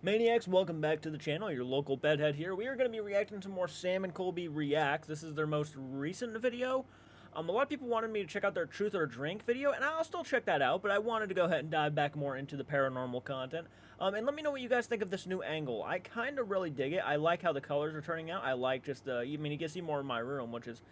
Maniacs, welcome back to the channel. Your local bedhead here. We are going to be reacting to more Sam and Colby React. This is their most recent video. A lot of people wanted me to check out their Truth or Drink video, and I'll still check that out, but I wanted to go ahead and dive back more into the paranormal content. And let me know what you guys think of this new angle. I kind of really dig it. I like how the colors are turning out. I like just, I mean, you can see more of my room, which is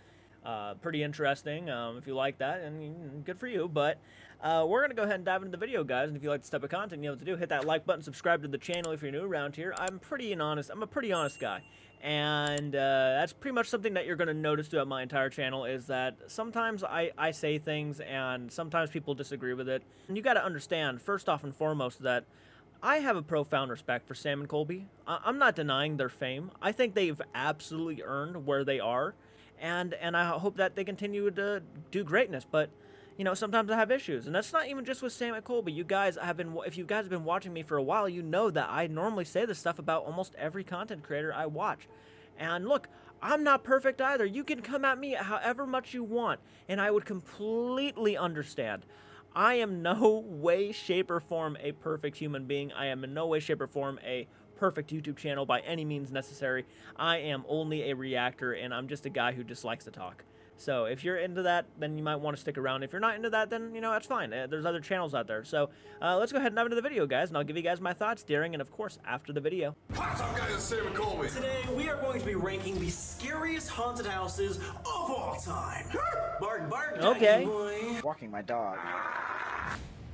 pretty interesting. If you like that, and good for you. But we're going to go ahead and dive into the video, guys. And if you like this type of content, you know what to do. Hit that like button, subscribe to the channel if you're new around here. I'm a pretty honest guy. And that's pretty much something that you're going to notice throughout my entire channel is that sometimes I say things and sometimes people disagree with it. And you got to understand, first off and foremost, that I have a profound respect for Sam and Colby. I'm not denying their fame. I think they've absolutely earned where they are. And I hope that they continue to do greatness. But, you know, sometimes I have issues. And that's not even just with Sam and Colby. You guys have been, if you guys have been watching me for a while, you know that I normally say this stuff about almost every content creator I watch. And look, I'm not perfect either. You can come at me however much you want, and I would completely understand. I am no way, shape, or form a perfect human being. I am in no way, shape, or form a perfect YouTube channel by any means necessary. I am only a reactor, and I'm just a guy who just likes to talk. So if you're into that, then you might want to stick around. If you're not into that, then, you know, that's fine. There's other channels out there. So let's go ahead and dive into the video, guys, and I'll give you guys my thoughts during and, of course, after the video. What's up, guys? It's Sam and Colby. Today, we are going to be ranking the scariest haunted houses of all time. Bark, bark, okay. boy. Walking my dog.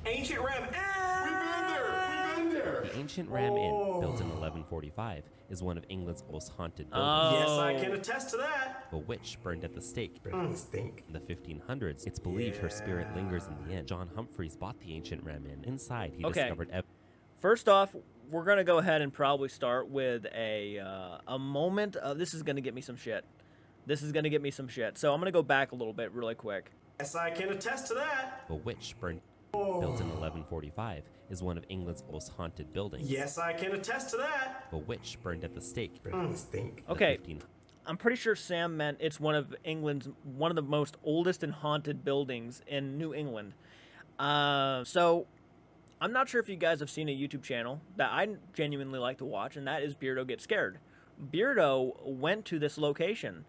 Ancient Ram. We've been there. We've been there. The Ancient Ram Inn, built in 1145, is one of England's most haunted buildings. Yes, I can attest to that. A witch burned at the stake. Stink. In the 1500s, it's believed her spirit lingers in the inn. John Humphreys bought the Ancient Ram Inn. Inside, he discovered First off, we're gonna go ahead and probably start with a moment of this is gonna get me some shit. This is gonna get me some shit. So I'm gonna go back a little bit really quick. Yes, I can attest to that. A witch burned. Built in 1145, is one of England's most haunted buildings. Yes, I can attest to that. A witch burned at the stake. Stink. Okay, I'm pretty sure Sam meant it's one of the most oldest and haunted buildings in New England. So I'm not sure if you guys have seen a YouTube channel that I genuinely like to watch, and that is Beardo Get Scared. Beardo went to this location,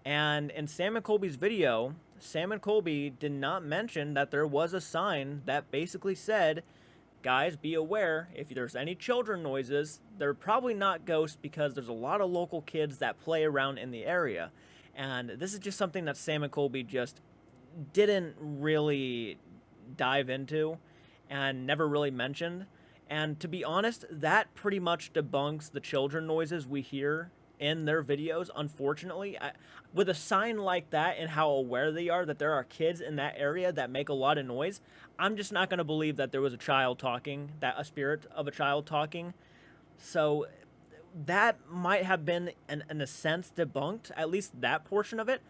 and in Sam and Colby's video, Sam and Colby did not mention that there was a sign that basically said, guys, be aware, if there's any children noises, they're probably not ghosts because there's a lot of local kids that play around in the area. And this is just something that Sam and Colby just didn't really dive into and never really mentioned. And to be honest, that pretty much debunks the children noises we hear in their videos. Unfortunately, with a sign like that and how aware they are that there are kids in that area that make a lot of noise, I'm just not going to believe that there was a child talking, that a spirit of a child talking. So that might have been in a sense debunked, at least that portion of it.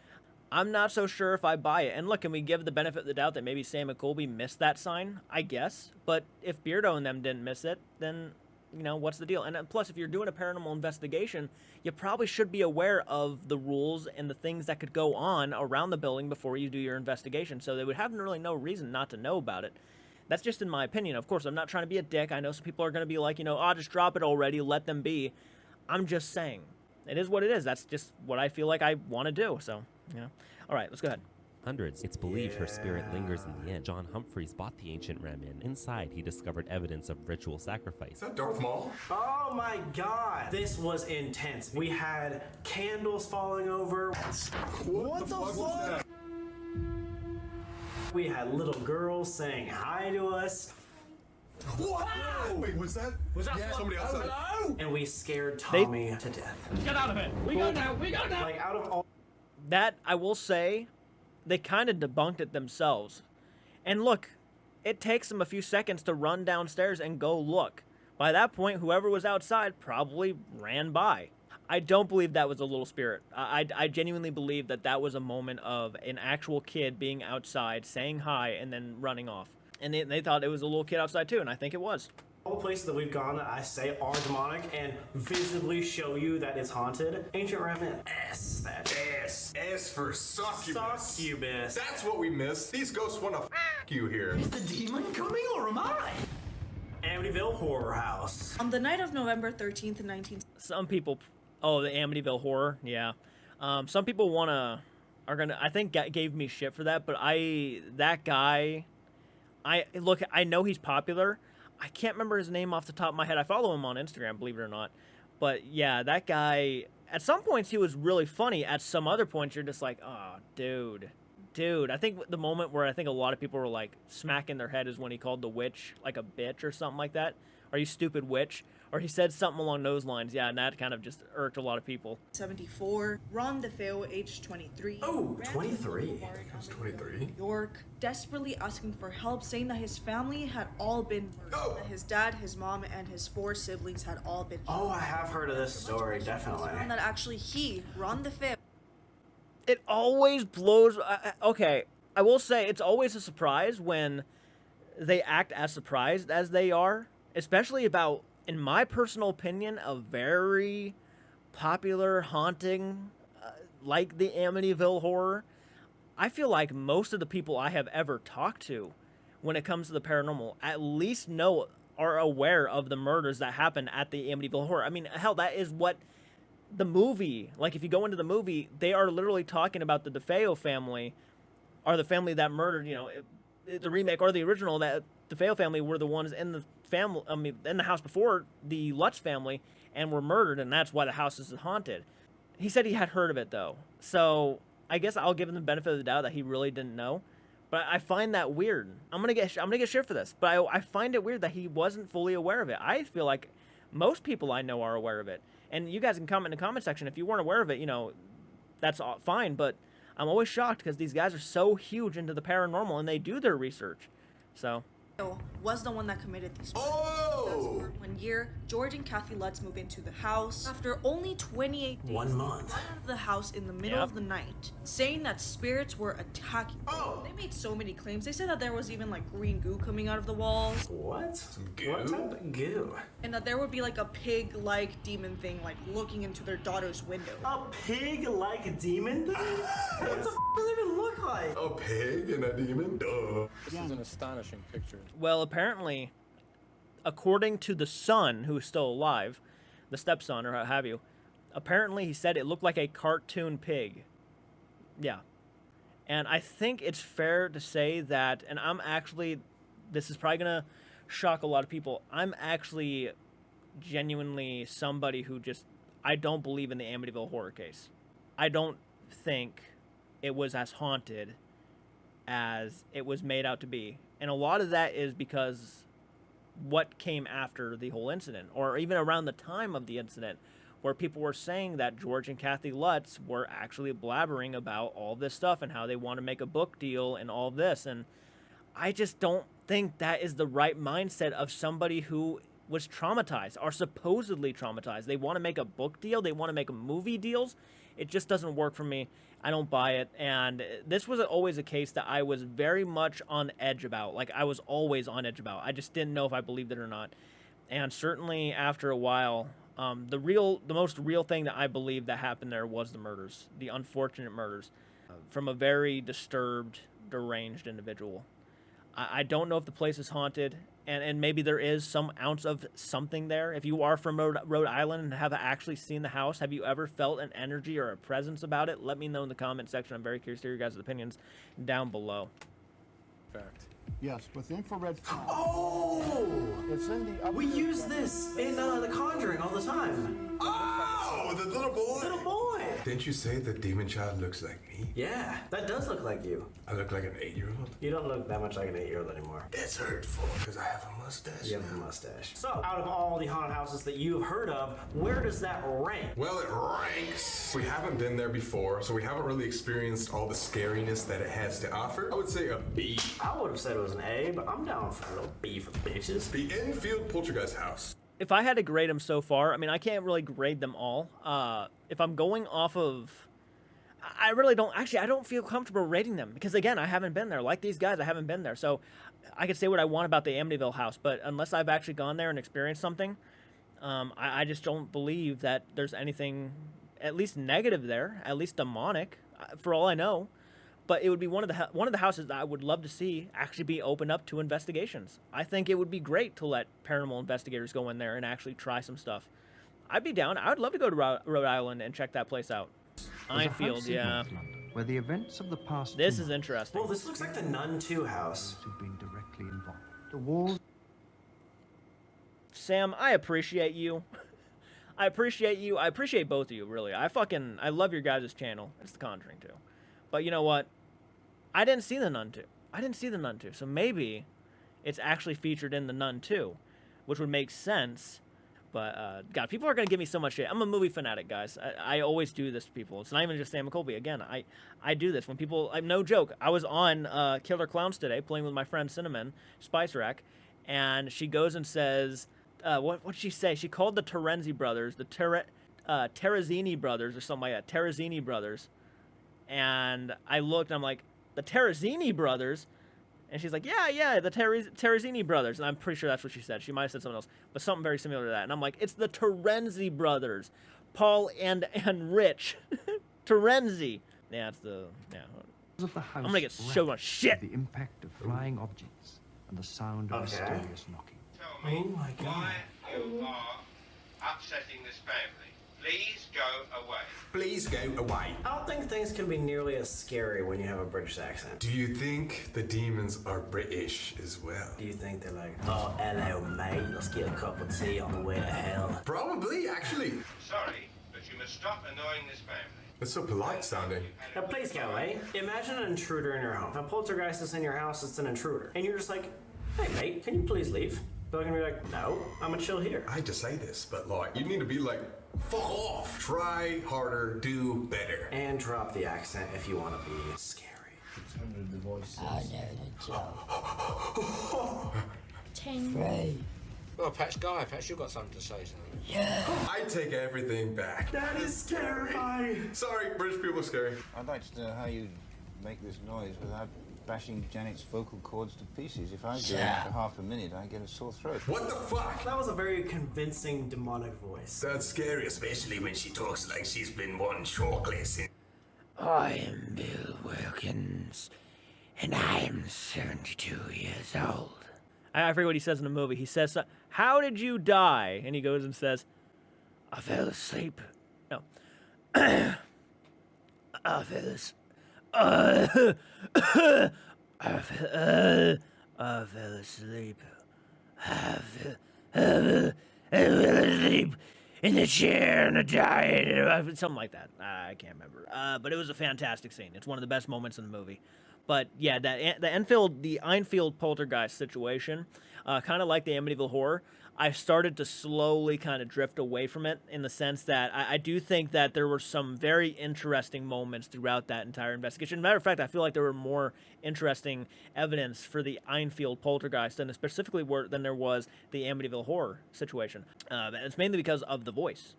I'm not so sure if I buy it. And look, can we give the benefit of the doubt that maybe Sam and Colby missed that sign? I guess. But if Beardo and them didn't miss it, then, you know, what's the deal? And plus, if you're doing a paranormal investigation, you probably should be aware of the rules and the things that could go on around the building before you do your investigation. So they would have really no reason not to know about it. That's just in my opinion. Of course, I'm not trying to be a dick. I know some people are going to be like, you know, oh, just drop it already. Let them be. I'm just saying. It is what it is. That's just what I feel like I want to do. So, you know. All right, let's go ahead. Hundreds. It's believed her spirit lingers in the inn. John Humphreys bought the Ancient Ram Inn. Inside, he discovered evidence of ritual sacrifice. Is that Darth Maul? Oh my god. This was intense. We had candles falling over. What the fuck? We had little girls saying hi to us. What? Wait, was that somebody outside? And we scared Tommy to death. Get out of it. We go now. Like, out of all... That, I will say, they kind of debunked it themselves. And look, it takes them a few seconds to run downstairs and go look. By that point, whoever was outside probably ran by. I don't believe that was a little spirit. I genuinely believe that that was a moment of an actual kid being outside, saying hi, and then running off. And they thought it was a little kid outside too, and I think it was. All the places that we've gone that I say are demonic and visibly show you that it's haunted. Ancient Ram Inn. S. That S. S for succubus. Succubus. That's what we miss. These ghosts want to f*** you here. Is the demon coming or am I? Amityville Horror House. On the night of November 13th, 19... Some people, oh, the Amityville Horror, yeah. Some people I think gave me shit for that, but that guy, I know he's popular. I can't remember his name off the top of my head. I follow him on Instagram, believe it or not. But yeah, that guy, at some points he was really funny. At some other points you're just like, oh, dude. I think the moment where I think a lot of people were like smacking their head is when he called the witch like a bitch or something like that. Are you stupid witch? Or he said something along those lines. Yeah, and that kind of just irked a lot of people. 74, Ron DeFeo, age 23. Oh, 23. He's 23. York, desperately asking for help, saying that his family had all been murdered. That his dad, his mom, and his 4 siblings had all been killed. Oh, I have heard of this story, definitely. And that actually he, Ron DeFeo... It always blows... okay, I will say it's always a surprise when they act as surprised as they are. Especially about, in my personal opinion, a very popular haunting like the Amityville Horror. I feel like most of the people I have ever talked to when it comes to the paranormal at least are aware of the murders that happen at the Amityville Horror. I mean, hell, that is what the movie, like if you go into the movie, they are literally talking about the DeFeo family, or the family that murdered, the remake or the original, that the DeFeo family were the ones in the family, in the house before the Lutz family, and were murdered, and that's why the house is haunted. He said he had heard of it though, so I guess I'll give him the benefit of the doubt that he really didn't know. But I find that weird. I'm gonna get shit for this, but I find it weird that he wasn't fully aware of it. I feel like most people I know are aware of it, and you guys can comment in the comment section if you weren't aware of it. That's fine, but I'm always shocked because these guys are so huge into the paranormal and they do their research. So was the one that committed these murders. Oh! One year, George and Kathy Lutz move into the house. After only 28 days, 1 month. they got out of the house in the middle of the night, saying that spirits were attacking them. Oh! They made so many claims. They said that there was even like green goo coming out of the walls. What? Goo? What type of goo? And that there would be like a pig-like demon thing like looking into their daughter's window. A pig-like demon thing? What the f does it even look like? A pig and a demon? Duh. This is an astonishing picture. well, apparently, according to the son who is still alive, the stepson or what have you, apparently he said it looked like a cartoon pig. Yeah. And I think it's fair to say that, and this is probably going to shock a lot of people, I'm actually genuinely somebody who I don't believe in the Amityville Horror case. I don't think it was as haunted as it was made out to be. And a lot of that is because what came after the whole incident, or even around the time of the incident, where people were saying that George and Kathy Lutz were actually blabbering about all this stuff and how they want to make a book deal and all this. And I just don't think that is the right mindset of somebody who was traumatized or supposedly traumatized. They want to make a book deal. They want to make movie deals. It just doesn't work for me. I don't buy it. And this was always a case that I was very much on edge about. Like, I was always on edge about. I just didn't know if I believed it or not. And certainly after a while, the most real thing that I believe that happened there was the murders, the unfortunate murders, from a very disturbed, deranged individual. I don't know if the place is haunted, and maybe there is some ounce of something there. If you are from Rhode Island and have actually seen the house, have you ever felt an energy or a presence about it? Let me know in the comment section. I'm very curious to hear your guys' opinions down below. Fact. Yes, with infrared flash. Oh! It's in the We use this in the Conjuring all the time. Oh, the little boy. Little boy. Didn't you say the demon child looks like me? Yeah, that does look like you. I look like an 8-year-old. You don't look that much like an 8-year-old anymore. It's hurtful because I have a mustache. You have a mustache. So, out of all the haunted houses that you've heard of, where does that rank? Well, it ranks. We haven't been there before, so we haven't really experienced all the scariness that it has to offer. I would say a B. I would have said it was an A, but I'm down for a little B for bitches. The Enfield Poltergeist house. If I had to grade them so far, I mean, I can't really grade them all. If I'm going off of... I really don't... Actually, I don't feel comfortable rating them. Because, again, I haven't been there. Like these guys, I haven't been there. So, I could say what I want about the Amityville house. But unless I've actually gone there and experienced something, I just don't believe that there's anything, at least negative there. At least demonic, for all I know. but it would be one of the houses that I would love to see actually be opened up to investigations. I think it would be great to let paranormal investigators go in there and actually try some stuff. I'd be down. I would love to go to Rhode Island and check that place out. Enfield, yeah. Where the events of the past. This is interesting. Well, this looks like the Nun 2 house. Who've been directly involved. The walls. Sam, I appreciate you. I appreciate you. I appreciate both of you, really. I love your guys' channel. It's The Conjuring 2. But you know what? I didn't see the Nun 2. I didn't see the Nun 2. So maybe it's actually featured in the Nun 2, which would make sense. But, God, people are going to give me so much shit. I'm a movie fanatic, guys. I always do this to people. It's not even just Sam and Colby. Again, I do this. When people... no joke. I was on Killer Clowns today playing with my friend Cinnamon, Spice Rack, and she goes and says... what did she say? She called the Terenzi brothers, the Terrazzini brothers, or something like that. Terrazzini brothers. And I looked, and I'm like, the Terrazzini brothers? And she's like, yeah, the Terrazzini brothers. And I'm pretty sure that's what she said. She might have said something else, but something very similar to that. And I'm like, it's the Terenzi brothers. Paul and Rich. Terenzi. Yeah, it's the... Yeah. Of the house I'm gonna get so much shit. The impact of flying objects and the sound of mysterious knocking. Tell me why you are upsetting this family. Please go away. Please go away. I don't think things can be nearly as scary when you have a British accent. Do you think the demons are British as well? Do you think they're like, oh, hello, mate, let's get a cup of tea on the way to hell? Probably, actually. Sorry, but you must stop annoying this family. It's so polite sounding. Now, please go away. Imagine an intruder in your home. If a poltergeist is in your house, it's an intruder. And you're just like, hey, mate, can you please leave? They're gonna be like, no, I'm gonna chill here. I hate to say this, but like, you need to be like, fuck off. Try harder, do better. And drop the accent if you want to be scary. 600 the voices. I know the joke. 10. Well, perhaps Guy, perhaps you've got something to say, something. Yeah. I take everything back. That is terrifying. Sorry, British people are scary. I'd like to know how you make this noise without bashing Janet's vocal cords to pieces. If I do it for half a minute, I get a sore throat. What the fuck? That was a very convincing demonic voice. That's scary, especially when she talks like she's been wanting chocolate. I am Bill Wilkins, and I am 72 years old. I forget what he says in the movie. He says, how did you die? And he goes and says, I fell asleep. No. I fell asleep. I fell asleep. I fell asleep in the chair and I died. Something like that. I can't remember. But it was a fantastic scene. It's one of the best moments in the movie. But yeah, the Enfield Poltergeist situation, kind of like the Amityville Horror, I started to slowly kind of drift away from it in the sense that I do think that there were some very interesting moments throughout that entire investigation. Matter of fact, I feel like there were more interesting evidence for the Enfield Poltergeist than specifically than there was the Amityville Horror situation. It's mainly because of the voice.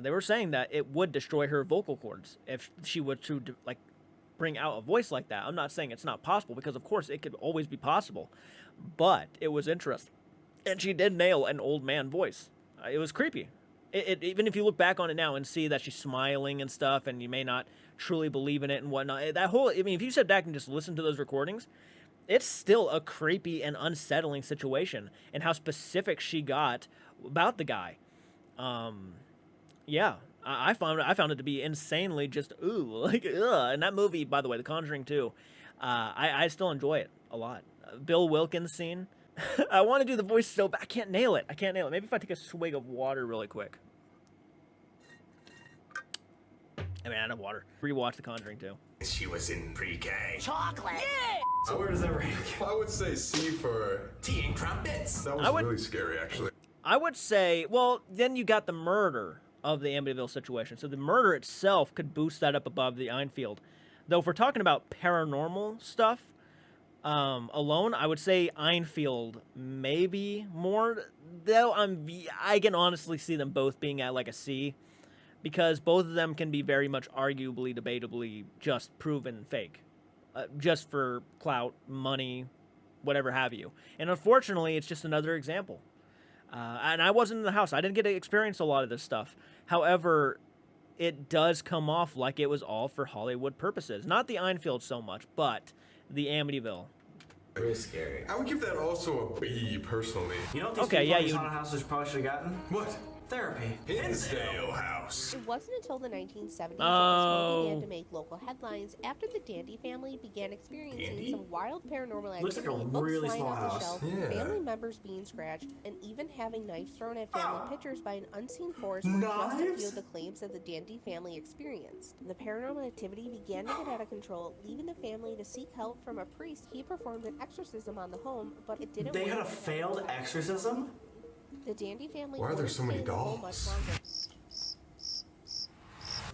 They were saying that it would destroy her vocal cords if she were to bring out a voice like that. I'm not saying it's not possible, because of course it could always be possible, but it was interesting. And she did nail an old man voice. It was creepy. Even if you look back on it now and see that she's smiling and stuff, and you may not truly believe in it and whatnot, if you sit back and just listen to those recordings, it's still a creepy and unsettling situation, and how specific she got about the guy. Yeah, I found it to be insanely just ugh. And that movie, by the way, The Conjuring 2, I still enjoy it a lot. Bill Wilkins scene. I want to do the voice so bad. I can't nail it. Maybe if I take a swig of water really quick. I mean, I don't have water. Rewatch The Conjuring 2. She was in pre-K. Chocolate! Yeah! So where does that rank? I would say C for tea and crumpets. That was really scary, actually. I would say, well, then you got the murder of the Amityville situation. So the murder itself could boost that up above the Enfield. Though if we're talking about paranormal stuff, alone, I would say Enfield maybe more, though I can honestly see them both being at like a C, because both of them can be very much arguably, debatably just proven fake, just for clout, money, whatever have you. And unfortunately, it's just another example. And I wasn't in the house. I didn't get to experience a lot of this stuff. However, it does come off like it was all for Hollywood purposes. Not the Enfield so much, but the Amityville. Really scary. I would give that also a B, personally. You know what these Okay, people yeah, in you- haunted houses probably should have gotten? What? Therapy. Hinsdale House. It wasn't until the 1970s that Oh. this began to make local headlines after the Dandy family began experiencing Dandy? some wild paranormal Looks like a activity, books really flying small off the house. shelf, Yeah. family members being scratched, and even having knives thrown at family pictures by an unseen force were just a few of the claims that the Dandy family experienced. The paranormal activity began to get out of control, leaving the family to seek help from a priest. He performed an exorcism on the home, but it didn't They work. had a failed exorcism? The Dandy family Why are there wouldn't so many stay in the home dolls? much longer.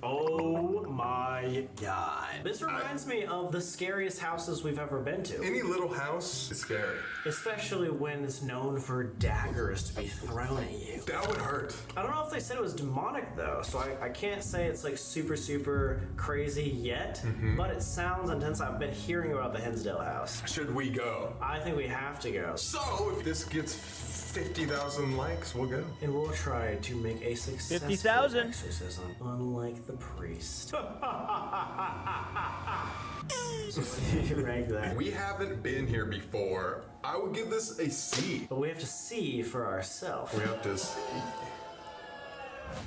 Oh my god. This reminds me of the scariest houses we've ever been to. Any little house is scary. Especially when it's known for daggers to be thrown at you. That would hurt. I don't know if they said it was demonic though, so I can't say it's like super crazy yet, but it sounds intense. I've been hearing about the Hinsdale House. Should we go? I think we have to go. So, if this gets 50,000 likes, we'll go. And we'll try to make a successful 50,000. exorcism, unlike the priest. Rank that. We haven't been here before. I would give this a C. But we have to see for ourselves. We have to see.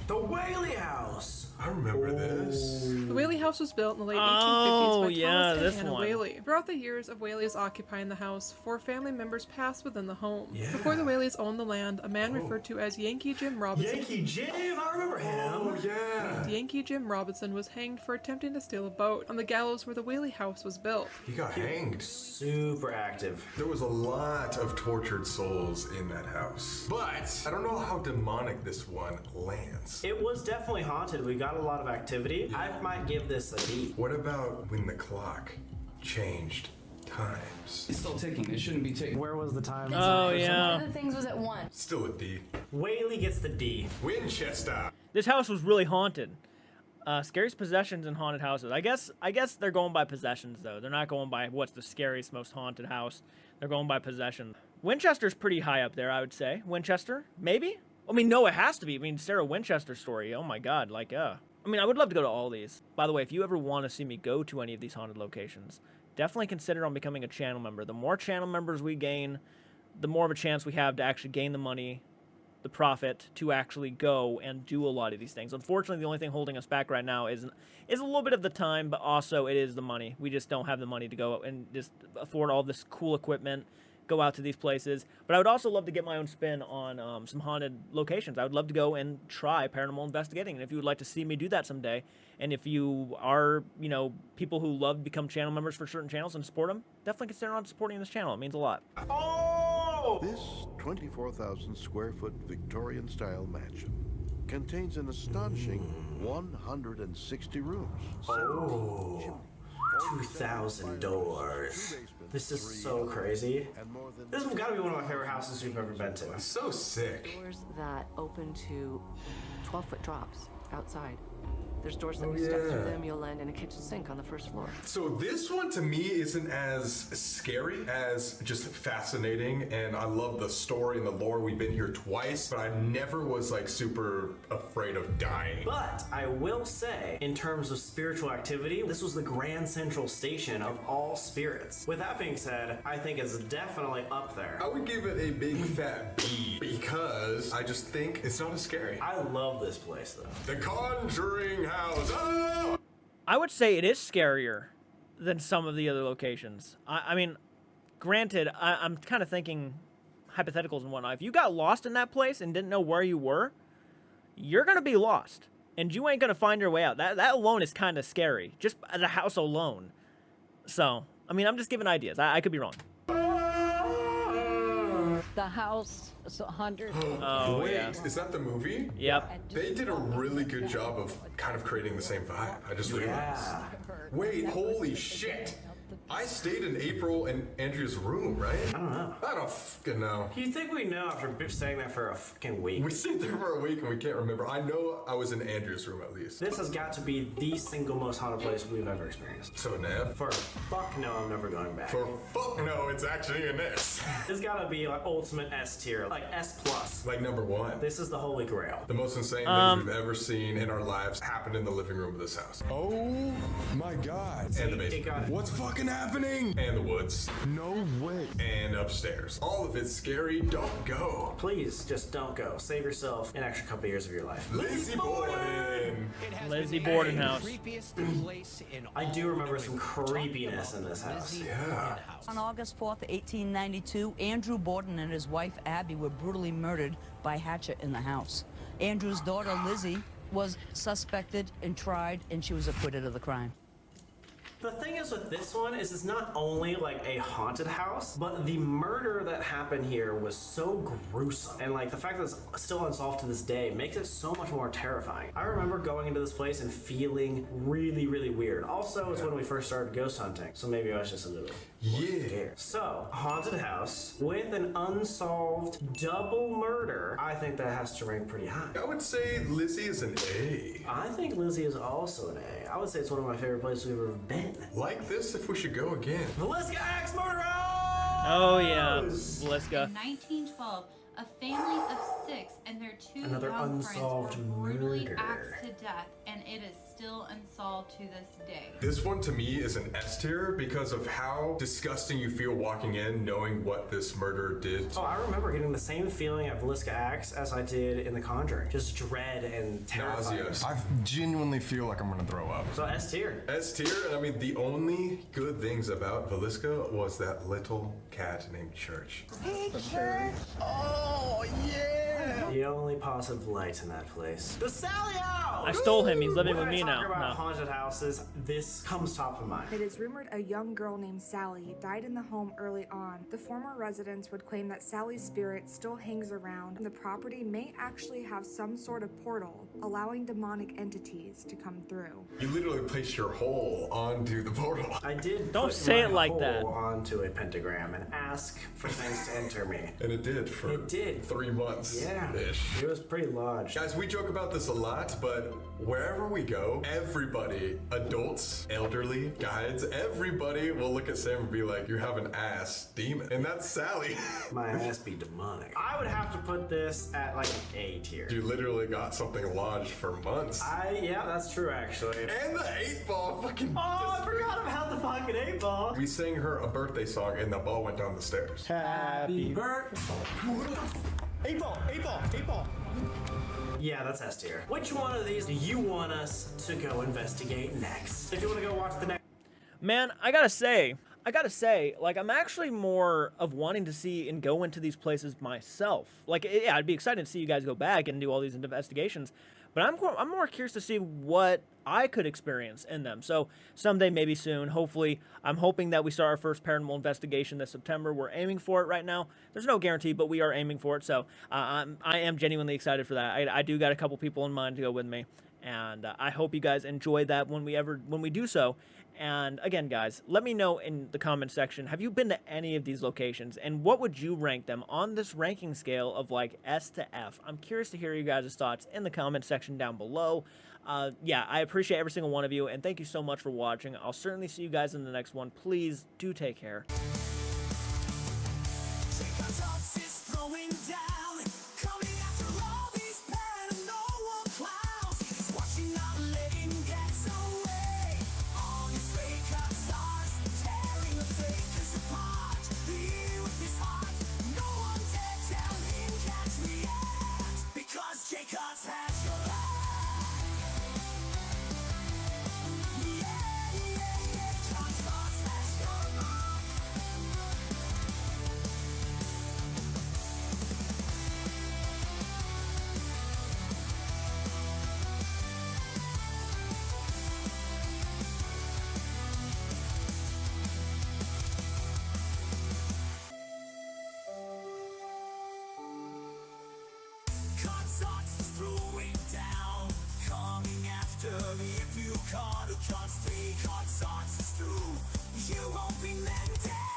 The Whaley House! I remember this. The Whaley House was built in the late 1850s Oh, by yeah, Thomas and this Hannah one. Whaley. Throughout the years of Whaley's occupying the house, 4 family members passed within the home. Yeah. Before the Whaleys owned the land, a man referred to as Yankee Jim Robinson. Yankee Jim! I remember him! Oh, yeah. Yankee Jim Robinson was hanged for attempting to steal a boat on the gallows where the Whaley House was built. He got hanged. Super active. There was a lot of tortured souls in that house. But I don't know how demonic this one lands. It was definitely haunted. We got a lot of activity. I might give this a D. What about when the clock changed times? It's still ticking. It shouldn't be ticking. Where was the time? Oh, One yeah. of the things was at 1. Still a D. Whaley gets the D. Winchester. This house was really haunted. Scariest possessions in haunted houses. I guess they're going by possessions, though. They're not going by what's the scariest, most haunted house. They're going by possession. Winchester's pretty high up there, I would say. Winchester? Maybe? I mean, no, it has to be. I mean, Sarah Winchester's story. Oh, my God. Like, I mean, I would love to go to all these. By the way, if you ever want to see me go to any of these haunted locations, definitely consider on becoming a channel member. The more channel members we gain, the more of a chance we have to actually gain the money, the profit, to actually go and do a lot of these things. Unfortunately, the only thing holding us back right now is a little bit of the time, but also it is the money. We just don't have the money to go and just afford all this cool equipment, go out to these places. But I would also love to get my own spin on some haunted locations. I would love to go and try paranormal investigating. And if you would like to see me do that someday, and if you are, you know, people who love to become channel members for certain channels and support them, definitely consider on supporting this channel. It means a lot. Oh! This 24,000 square foot Victorian style mansion contains an astonishing 160 rooms. Oh. 2,000 doors. This is so crazy. This has got to be one of my favorite houses we've ever been to. So sick. Doors that open to 12-foot drops outside. There's doors that Oh, you step through yeah. them, you'll land in a kitchen sink on the first floor. So this one to me isn't as scary as just fascinating, and I love the story and the lore. We've been here twice, but I never was like super afraid of dying. But I will say, in terms of spiritual activity, this was the grand central station of all spirits. With that being said, I think it's definitely up there. I would give it a big fat B because I just think it's not as scary. I love this place though. The Conjuring House. Oh! I would say it is scarier than some of the other locations. I mean, granted, I'm kind of thinking hypotheticals and whatnot. If you got lost in that place and didn't know where you were, you're going to be lost. And you ain't going to find your way out. That alone is kind of scary, just the house alone. So, I mean, I'm just giving ideas. I could be wrong. The house is 100. Oh, wait, yeah. is that the movie? Yep. They did a really good job of kind of creating the same vibe. I just realized. Wait, holy shit. I stayed in April in Andrew's room, right? I don't know. I don't fucking know. You think we know after staying there for a fucking week? We stayed there for a week and we can't remember. I know I was in Andrew's room at least. This has got to be the single most haunted place we've ever experienced. So Nev? For fuck no, I'm never going back. For fuck no, it's actually an S. This gotta be like ultimate S tier, like S plus. Like number one. This is the holy grail. The most insane things we've ever seen in our lives happened in the living room of this house. Oh my God. And the basement. What's fucking happening? And the woods. No way. And upstairs. All of it's scary. Don't go. Please, just don't go. Save yourself an extra couple years of your life. Lizzie Borden. Lizzie Borden house. I do remember some creepiness in this house. Yeah. On August 4th, 1892, Andrew Borden and his wife Abby were brutally murdered by hatchet in the house. Andrew's daughter Lizzie was suspected and tried, and she was acquitted of the crime. The thing is with this one is it's not only like a haunted house, but the murder that happened here was so gruesome. And like the fact that it's still unsolved to this day makes it so much more terrifying. I remember going into this place and feeling really, really weird. Also, it's when we first started ghost hunting, so maybe I was just a little scared. So, haunted house with an unsolved double murder, I think that has to rank pretty high. I would say Lizzie is an A. I think Lizzie is also an A. I would say it's one of my favorite places we've ever been. Like this if we should go again. Villisca axe murder Oh yeah, Villisca. In 1912, a family of 6 and their 2 Another young friends unsolved were brutally murder. axed to death, and it is still unsolved to this day. This one to me is an S tier because of how disgusting you feel walking in knowing what this murder did. Oh, I remember getting the same feeling at Villisca Axe as I did in The Conjuring. Just dread and terrifying. Nausea. I genuinely feel like I'm gonna throw up. So S tier. S tier, and I mean the only good things about Villisca was that little cat named Church. Hey, Church! Oh, yeah! The only positive light in that place. The Sally House! I stole him. He's living When with me I now. talk about No. haunted houses, this comes top of mind. It is rumored a young girl named Sally died in the home early on. The former residents would claim that Sally's spirit still hangs around, and the property may actually have some sort of portal, allowing demonic entities to come through. You literally placed your hole onto the portal. I did Don't put say my it like hole that. onto a pentagram and ask for things to enter me. And it did for 3 months. Yeah. Ish. It was pretty large. Guys, we joke about this a lot, but wherever we go, everybody, adults, elderly, guides, everybody will look at Sam and be like, you have an ass demon. And that's Sally. My ass be demonic. I would have to put this at like an A tier. You literally got something lodged for months. Yeah, that's true actually. And the 8-ball fucking. Oh, I forgot about the fucking 8-ball. We sang her a birthday song and the ball went down the stairs. Happy birthday. 8-ball, 8-ball, 8-ball. Yeah, that's S tier. Which one of these do you want us to go investigate next? If you want to go watch the next. Man, I gotta say, like, I'm actually more of wanting to see and go into these places myself. Like, yeah, I'd be excited to see you guys go back and do all these investigations, but I'm more curious to see what I could experience in them. So someday, maybe soon, hopefully, I'm hoping that we start our first paranormal investigation this September. We're aiming for it right now. There's no guarantee, but we are aiming for it. So I am genuinely excited for that. I do got a couple people in mind to go with me, and I hope you guys enjoy that when we do so. And again, guys, let me know in the comment section, have you been to any of these locations, and what would you rank them on this ranking scale of like S to F? I'm curious to hear you guys' thoughts in the comment section down below. Yeah, I appreciate every single one of you, and thank you so much for watching. I'll certainly see you guys in the next one. Please do take care. JCARTS has your JCARTSARTS is throwing down, coming after me if you can't. JCARTSARTS is through. You won't be mended.